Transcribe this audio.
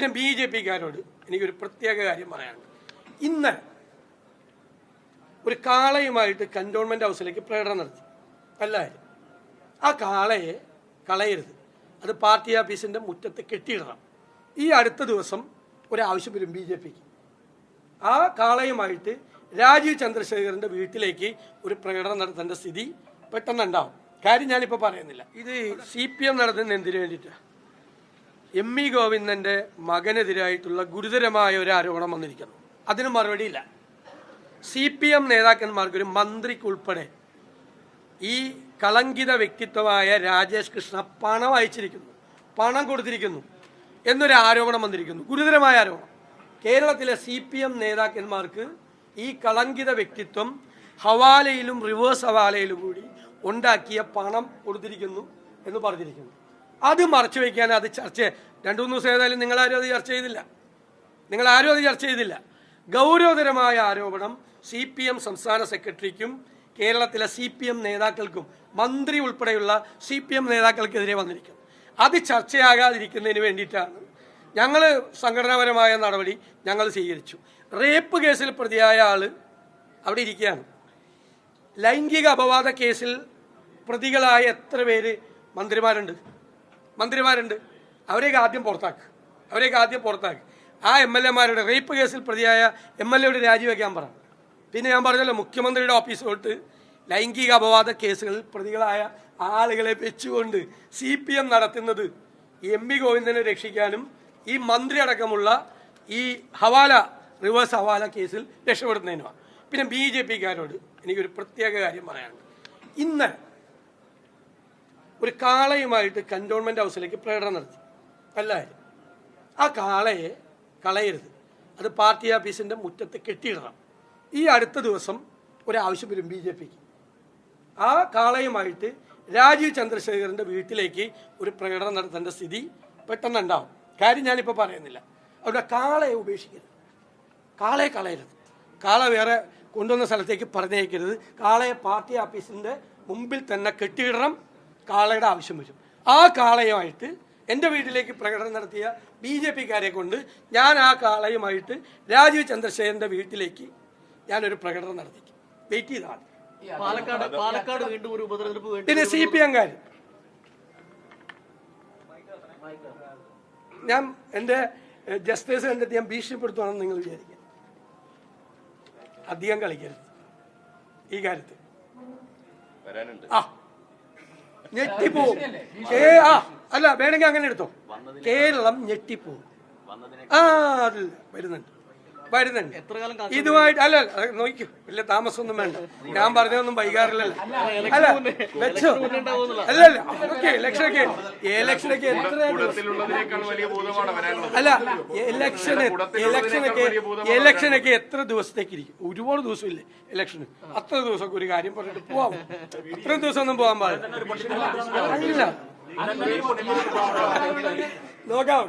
പിന്നെ BJP-ക്കാരോട് എനിക്കൊരു പ്രത്യേക കാര്യം പറയാനുണ്ട്. ഇന്ന് ഒരു കാളയുമായിട്ട് കന്റോൺമെന്റ് ഹൗസിലേക്ക് പ്രകടനം നടത്തി. എല്ലാവരും ആ കാളയെ കളയരുത്, അത് പാർട്ടി ഓഫീസിന്റെ മുറ്റത്ത് കെട്ടിയിടണം. ഈ അടുത്ത ദിവസം ഒരാവശ്യം വരും BJP-ക്ക്. ആ കാളയുമായിട്ട് രാജീവ് ചന്ദ്രശേഖരന്റെ വീട്ടിലേക്ക് ഒരു പ്രകടനം നടത്തേണ്ട സ്ഥിതി പെട്ടെന്നുണ്ടാവും. കാര്യം ഞാനിപ്പോൾ പറയുന്നില്ല. ഇത് CPM നടത്തുന്ന എന്തിനു വേണ്ടിയിട്ടാണ്? ME ഗോവിന്ദന്റെ മകനെതിരായിട്ടുള്ള ഗുരുതരമായ ഒരു ആരോപണം വന്നിരിക്കുന്നു. അതിന് മറുപടിയില്ല. CPM നേതാക്കന്മാർക്കൊരു മന്ത്രിക്കുൾപ്പെടെ ഈ കളങ്കിത വ്യക്തിത്വമായ രാജേഷ് കൃഷ്ണ പണം അയച്ചിരിക്കുന്നു, പണം കൊടുത്തിരിക്കുന്നു എന്നൊരു ആരോപണം വന്നിരിക്കുന്നു. ഗുരുതരമായ ആരോപണം. കേരളത്തിലെ CPM നേതാക്കന്മാർക്ക് ഈ കളങ്കിത വ്യക്തിത്വം ഹവാലയിലും റിവേഴ്സ് ഹവാലയിലും കൂടി ഉണ്ടാക്കിയ പണം കൊടുത്തിരിക്കുന്നു എന്ന് പറഞ്ഞിരിക്കുന്നു. അത് മറച്ചു വയ്ക്കാൻ അത് ചർച്ച 2-3 ദിവസം ഏതായാലും നിങ്ങളാരും അത് ചർച്ച ചെയ്തില്ല. ഗൗരവതരമായ ആരോപണം CPM സംസ്ഥാന സെക്രട്ടറിക്കും കേരളത്തിലെ CPM നേതാക്കൾക്കും മന്ത്രി ഉൾപ്പെടെയുള്ള CPM നേതാക്കൾക്കെതിരെ വന്നിരിക്കുന്നു. അത് ചർച്ചയാകാതിരിക്കുന്നതിന് വേണ്ടിയിട്ടാണ് ഞങ്ങൾ സംഘടനാപരമായ നടപടി ഞങ്ങൾ സ്വീകരിച്ചു. റേപ്പ് കേസിൽ പ്രതിയായ ആള് അവിടെ ഇരിക്കുകയാണ്. ലൈംഗിക അപവാദ കേസിൽ പ്രതികളായ എത്ര പേര് മന്ത്രിമാരുണ്ട്? അവരെയൊക്കെ ആദ്യം പുറത്താക്ക്. ആ MLA-മാരുടെ റേപ്പ് കേസിൽ പ്രതിയായ MLA-യോട് രാജിവെക്കാൻ പറ. പിന്നെ ഞാൻ പറഞ്ഞല്ലോ, മുഖ്യമന്ത്രിയുടെ ഓഫീസിലോട്ട് ലൈംഗിക അപവാദ കേസുകളിൽ പ്രതികളായ ആളുകളെ വെച്ചുകൊണ്ട് CPM നടത്തുന്നത് ME ഗോവിന്ദനെ രക്ഷിക്കാനും ഈ മന്ത്രി അടക്കമുള്ള ഈ റിവേഴ്സ് ഹവാല കേസിൽ രക്ഷപ്പെടുന്നതിനുമാണ്. പിന്നെ BJP-ക്കാരോട് എനിക്കൊരു പ്രത്യേക കാര്യം പറയാനുണ്ട്. ഇന്ന് ഒരു കാളയുമായിട്ട് കന്റോൺമെന്റ് ഹൗസിലേക്ക് പ്രകടനം നടത്തി. എല്ലാവരും ആ കാളയെ കളയരുത്, അത് പാർട്ടി ഓഫീസിന്റെ മുറ്റത്ത് കെട്ടിയിടണം. ഈ അടുത്ത ദിവസം ഒരാവശ്യം വരും BJP-ക്ക്. ആ കാളയുമായിട്ട് രാജീവ് ചന്ദ്രശേഖരന്റെ വീട്ടിലേക്ക് ഒരു പ്രകടനം നടത്തേണ്ട സ്ഥിതി പെട്ടെന്നുണ്ടാവും. കാര്യം ഞാനിപ്പോൾ പറയുന്നില്ല. അവിടെ കാളയെ ഉപേക്ഷിക്കരുത്, കാളയെ കളയരുത്, കാള വേറെ കൊണ്ടുവന്ന സ്ഥലത്തേക്ക് പറഞ്ഞേക്കരുത്. കാളയെ പാർട്ടി ഓഫീസിന്റെ മുമ്പിൽ തന്നെ കെട്ടിയിടണം. കാളയുടെ ആവശ്യം വരും. ആ കാളയുമായിട്ട് എൻ്റെ വീട്ടിലേക്ക് പ്രകടനം നടത്തിയ BJP-ക്കാരെ കൊണ്ട് ഞാൻ ആ കാളയുമായിട്ട് രാജീവ് ചന്ദ്രശേഖരന്റെ വീട്ടിലേക്ക് ഞാനൊരു പ്രകടനം നടത്തിക്കും. വെയിറ്റ് ചെയ്താണ്. പാലക്കാട് വീണ്ടും ഒരു ഉപതെരഞ്ഞെടുപ്പ്. പിന്നെ CPM-കാർ ഞാൻ എൻ്റെ ജസ്റ്റിസ് കണ്ടെത്തി ഞാൻ ഭീഷണിപ്പെടുത്തുവാണെന്ന് നിങ്ങൾ വിചാരിക്കുക. അധികം കളിക്കരുത് ഈ കാര്യത്തിൽ. ഞെട്ടിപ്പോവും. അല്ല, വേണമെങ്കിൽ അങ്ങനെ എടുത്തോ. കേരളം ഞെട്ടിപ്പോവും. അതിൽ വരുന്നുണ്ട്. ഇതുമായിട്ട് അല്ല നോക്കൂ, വലിയ താമസമൊന്നും വേണ്ട. ഞാൻ പറഞ്ഞതൊന്നും വൈകാറില്ലല്ലോ. അല്ല വെച്ചോ. അല്ലല്ല ഓക്കെ. ഇലക്ഷനൊക്കെ ഇലക്ഷനൊക്കെ എത്ര ദിവസത്തേക്ക് ഇരിക്കും? ഒരുപാട് ദിവസമില്ലേ ഇലക്ഷന്? അത്ര ദിവസമൊക്കെ ഒരു കാര്യം പറഞ്ഞിട്ട് പോവാം. അത്രയും ദിവസം ഒന്നും പോകാൻ പാടില്ല. അല്ല നോക്കാം.